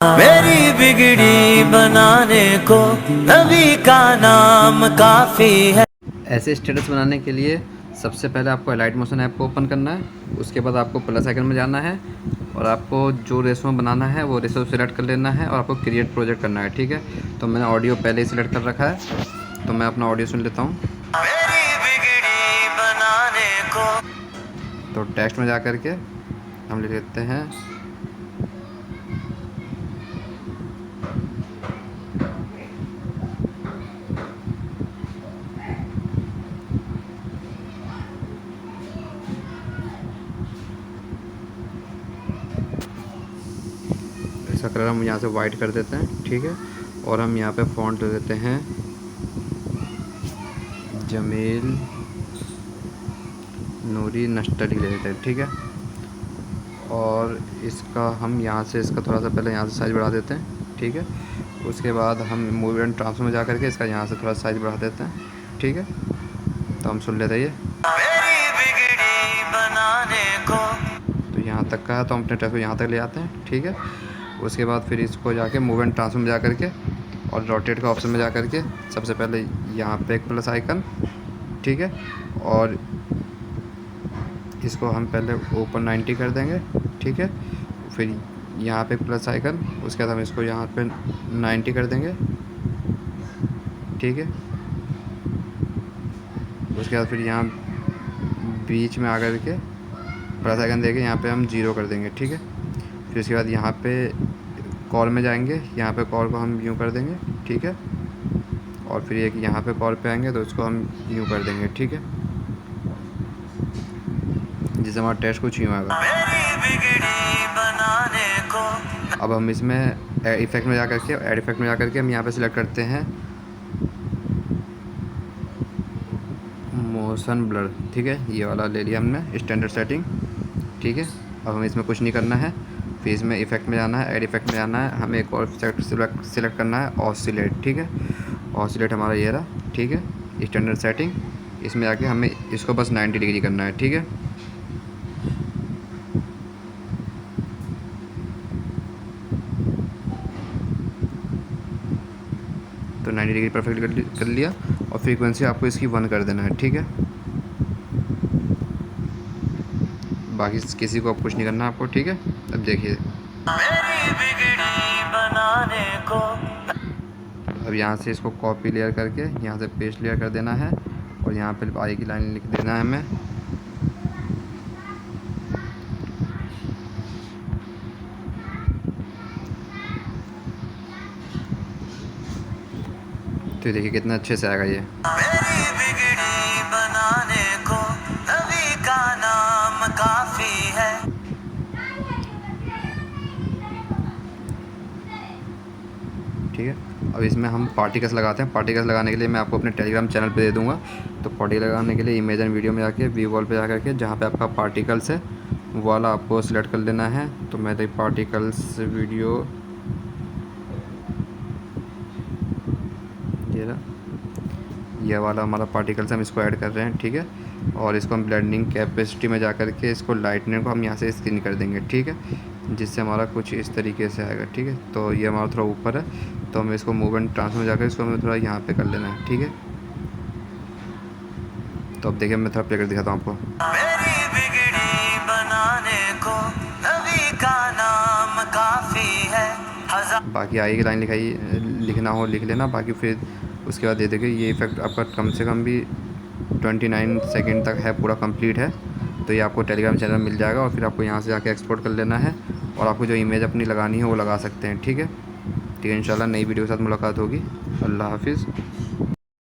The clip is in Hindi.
मेरी बिगड़ी बनाने को नबी का नाम काफ़ी है। ऐसे स्टेटस बनाने के लिए सबसे पहले आपको लाइट मोशन ऐप को ओपन करना है। उसके बाद आपको प्लस आइकन में जाना है और आपको जो रेशो बनाना है वो रेशो सेलेक्ट कर लेना है और आपको क्रिएट प्रोजेक्ट करना है। ठीक है, तो मैंने ऑडियो पहले ही सिलेक्ट कर रखा है, तो मैं अपना ऑडियो सुन लेता हूँ। मेरी बिगड़ी बनाने को तो टेक्स्ट में जा कर के हम लिख लेते हैं इसका कलर हम यहाँ से वाइट कर देते हैं। ठीक है, और हम यहाँ पे फ़ॉन्ट ले देते हैं जमील नूरी नस्टली ले लेते हैं। ठीक है, और इसका हम यहाँ से इसका थोड़ा सा पहले यहाँ से साइज़ बढ़ा देते हैं। ठीक है, उसके बाद हम मूवी एंड ट्रांसफर में जा करके इसका यहाँ से थोड़ा साइज़ बढ़ा देते हैं। ठीक है, तो हम सुन लेते हैं ये। मेरी बिगड़ी बनाने को तो यहाँ तक का है, तो हम अपने टेक्स्ट को यहाँ तक ले आते हैं। ठीक है, उसके बाद फिर इसको जाके मूव एंड ट्रांसफर में जा करके और रोटेट का ऑप्शन में जा करके सबसे पहले यहाँ पे एक प्लस आइकन। ठीक है, और इसको हम पहले ऊपर 90 कर देंगे। ठीक है, फिर यहाँ पे प्लस आइकन, उसके बाद हम इसको यहाँ पे 90 कर देंगे। ठीक है, उसके बाद फिर यहाँ बीच में आकर के प्लस आइकन देके यहाँ पे हम 0 कर देंगे। ठीक है, फिर उसके बाद यहाँ पे कॉल में जाएंगे, यहाँ पे कॉल को हम यूँ कर देंगे। ठीक है, और फिर एक यहाँ पे कॉल पे आएंगे तो इसको हम यूँ कर देंगे। ठीक है, जिससे हमारा टेस्ट कुछ यूँ आएगा। मेरी बिगड़ी बनाने को अब हम इसमें इफेक्ट में जा करके ऐड इफेक्ट में जा करके हम यहाँ पे सिलेक्ट करते हैं मोशन ब्लर। ठीक है, ये वाला ले लिया हमने स्टैंडर्ड सेटिंग। ठीक है, अब हमें इसमें कुछ नहीं करना है, फिर इसमें इफेक्ट में जाना है, ऐड इफेक्ट में जाना है, हमें एक और सिलेक्ट करना है ऑसिलेट। ठीक है, ऑसिलेट हमारा ये रहा। ठीक है, स्टैंडर्ड सेटिंग, इसमें जाके हमें इसको बस 90 डिग्री करना है। ठीक है, तो 90 डिग्री परफेक्ट कर लिया और फ्रीक्वेंसी आपको इसकी 1 कर देना है। ठीक है, बाकी किसी को अब कुछ नहीं करना आपको। ठीक है, अब देखिए मेरी बिगड़ी बनाने को अब यहाँ से इसको कॉपी लेयर करके यहाँ से पेस्ट लेयर कर देना है और यहाँ पे आई की लाइन लिख देना है हमें। तो देखिए कितना अच्छे से आएगा ये। मेरी बिगड़ी बनाने को नबी का नाम काफ़ी है। ठीक है, अब इसमें हम पार्टिकल्स लगाते हैं। पार्टिकल्स लगाने के लिए मैं आपको अपने टेलीग्राम चैनल पे दे दूंगा। तो पार्टिकल लगाने के लिए इमेज एंड वीडियो में जाके व्यू वॉल पे जा करके जहाँ पे आपका पार्टिकल्स है वो वाला आपको सिलेक्ट कर लेना है। तो मैं तो पार्टिकल्स वीडियो ये वाला हमारा पार्टिकल्स हम इसको ऐड कर रहे हैं। ठीक है, और इसको हम ब्लेंडिंग कैपेसिटी में जा कर के इसको लाइटनिंग को हम यहाँ से स्क्रीन कर देंगे। ठीक है, जिससे हमारा कुछ इस तरीके से आएगा। ठीक है, तो ये हमारा थोड़ा ऊपर है, तो हमें इसको मूव एंड ट्रांसफर में जाकर इसको हमें थोड़ा यहाँ पे कर लेना है। ठीक है, तो अब देखिए मैं थोड़ा प्ले कर दिखाता हूँ आपको। मेरी बिगड़ी बनाने को नबी का नाम काफ़ी है। बाकी आगे की लाइन लिखना हो लिख लेना, बाकी फिर उसके बाद दे देंगे। ये इफेक्ट आपका कम से कम भी 29 सेकंड तक है, पूरा कंप्लीट है। तो ये आपको टेलीग्राम चैनल मिल जाएगा और फिर आपको यहाँ से जाके एक्सपोर्ट कर लेना है और आपको जो इमेज अपनी लगानी है वो लगा सकते हैं। ठीक है, इंशाल्लाह नई वीडियो के साथ मुलाकात होगी। अल्लाह हाफिज़।